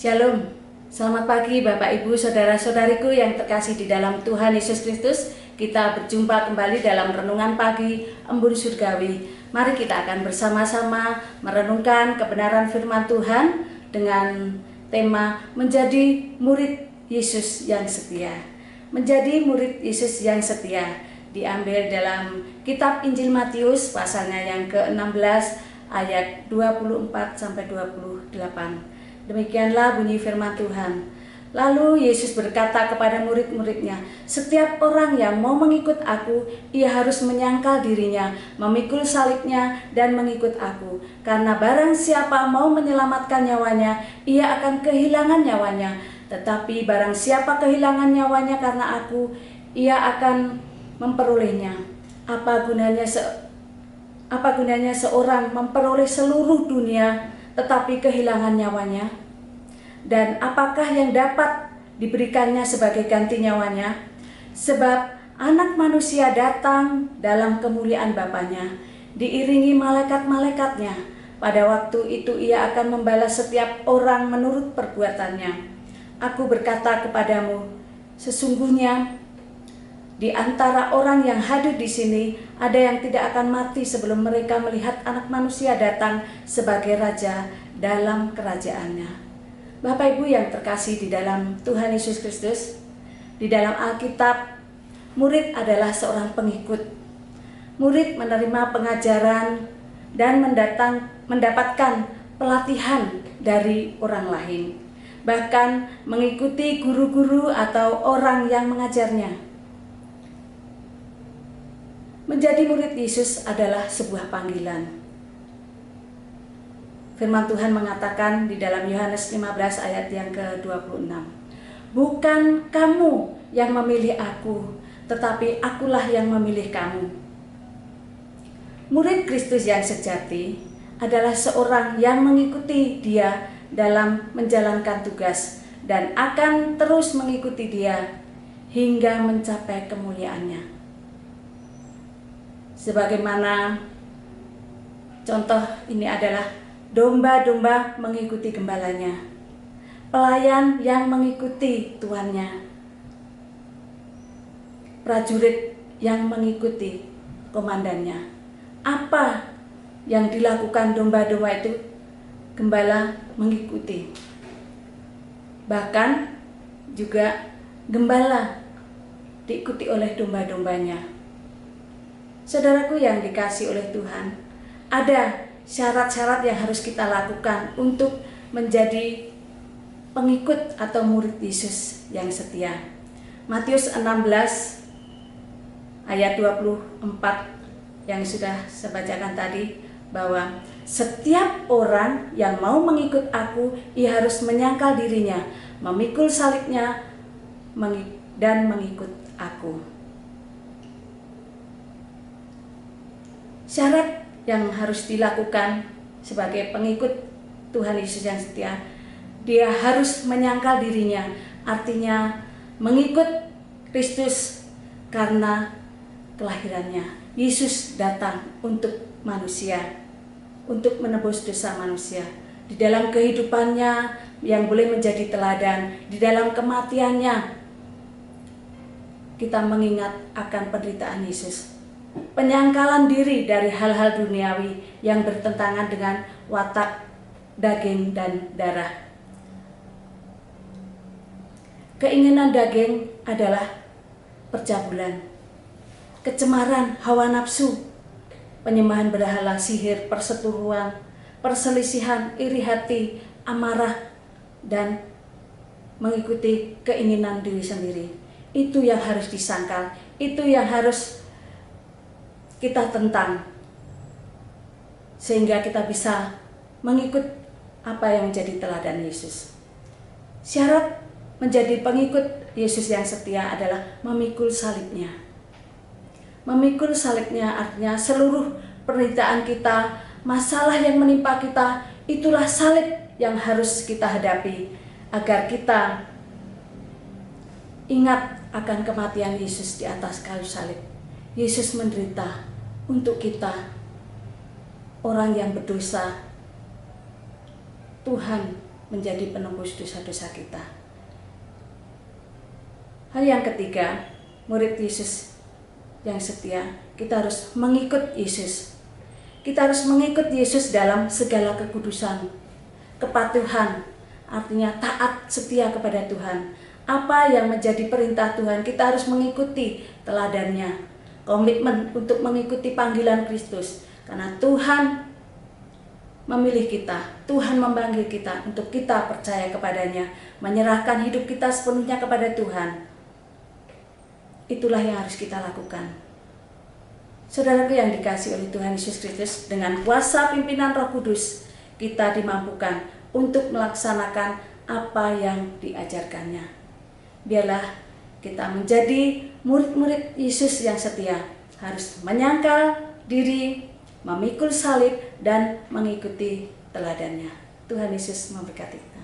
Shalom, selamat pagi Bapak Ibu Saudara-saudariku yang terkasih di dalam Tuhan Yesus Kristus. Kita berjumpa kembali dalam Renungan Pagi Embun Surgawi. Mari kita akan bersama-sama merenungkan kebenaran firman Tuhan dengan tema menjadi murid Yesus yang setia. Menjadi murid Yesus yang setia diambil dalam kitab Injil Matius pasalnya yang ke-16 ayat 24-28. Demikianlah bunyi firman Tuhan. Lalu Yesus berkata kepada murid-muridnya, "Setiap orang yang mau mengikut aku, ia harus menyangkal dirinya, memikul salibnya, dan mengikut aku. Karena barang siapa mau menyelamatkan nyawanya, ia akan kehilangan nyawanya. Tetapi barang siapa kehilangan nyawanya karena aku, ia akan memperolehnya. Apa gunanya seorang memperoleh seluruh dunia tetapi kehilangan nyawanya? Dan apakah yang dapat diberikannya sebagai ganti nyawanya? Sebab Anak Manusia datang dalam kemuliaan Bapanya, diiringi malaikat-malaikatnya. Pada waktu itu ia akan membalas setiap orang menurut perbuatannya. Aku berkata kepadamu, sesungguhnya di antara orang yang hadir di sini, ada yang tidak akan mati sebelum mereka melihat Anak Manusia datang sebagai Raja dalam kerajaannya." Bapak Ibu yang terkasih di dalam Tuhan Yesus Kristus, di dalam Alkitab, murid adalah seorang pengikut. Murid menerima pengajaran dan mendapatkan pelatihan dari orang lain, bahkan mengikuti guru-guru atau orang yang mengajarnya. Menjadi murid Yesus adalah sebuah panggilan. Firman Tuhan mengatakan di dalam Yohanes 15 ayat yang ke-26, "Bukan kamu yang memilih aku, tetapi akulah yang memilih kamu." Murid Kristus yang sejati adalah seorang yang mengikuti Dia dalam menjalankan tugas dan akan terus mengikuti Dia hingga mencapai kemuliaannya. Sebagaimana contoh ini adalah domba-domba mengikuti gembalanya, pelayan yang mengikuti tuannya, prajurit yang mengikuti komandannya. Apa yang dilakukan domba-domba itu, gembala mengikuti. Bahkan juga gembala diikuti oleh domba-dombanya. Saudaraku yang dikasihi oleh Tuhan, ada syarat-syarat yang harus kita lakukan untuk menjadi pengikut atau murid Yesus yang setia. Matius 16 ayat 24 yang sudah saya bacakan tadi, bahwa setiap orang yang mau mengikut aku, ia harus menyangkal dirinya, memikul salibnya, dan mengikut aku. Syarat yang harus dilakukan sebagai pengikut Tuhan Yesus yang setia, dia harus menyangkal dirinya, artinya mengikut Kristus karena kelahirannya. Yesus datang untuk manusia, untuk menebus dosa manusia. Di dalam kehidupannya yang boleh menjadi teladan, di dalam kematiannya kita mengingat akan penderitaan Yesus. Penyangkalan diri dari hal-hal duniawi yang bertentangan dengan watak daging dan darah. Keinginan daging adalah percabulan, kecemaran, hawa nafsu, penyembahan berhala, sihir, perseteruan, perselisihan, iri hati, amarah, dan mengikuti keinginan diri sendiri. Itu yang harus disangkal, itu yang harus kita tentang, sehingga kita bisa mengikut apa yang menjadi teladan Yesus. Syarat menjadi pengikut Yesus yang setia adalah memikul salibnya. Memikul salibnya artinya seluruh penderitaan kita, masalah yang menimpa kita, itulah salib yang harus kita hadapi agar kita ingat akan kematian Yesus di atas kayu salib. Yesus menderita untuk kita, orang yang berdosa. Tuhan menjadi penembus dosa-dosa kita. Hal yang ketiga, murid Yesus yang setia, kita harus mengikut Yesus. Kita harus mengikut Yesus dalam segala kekudusan, kepatuhan, artinya taat setia kepada Tuhan. Apa yang menjadi perintah Tuhan, kita harus mengikuti teladannya. Komitmen untuk mengikuti panggilan Kristus. Karena Tuhan memilih kita, Tuhan memanggil kita untuk kita percaya kepadanya, menyerahkan hidup kita sepenuhnya kepada Tuhan. Itulah yang harus kita lakukan. Saudaraku yang dikasihi oleh Tuhan Yesus Kristus, dengan kuasa pimpinan Roh Kudus, kita dimampukan untuk melaksanakan apa yang diajarkannya. Biarlah kita menjadi murid-murid Yesus yang setia, harus menyangkal diri, memikul salib, dan mengikuti teladannya. Tuhan Yesus memberkati kita.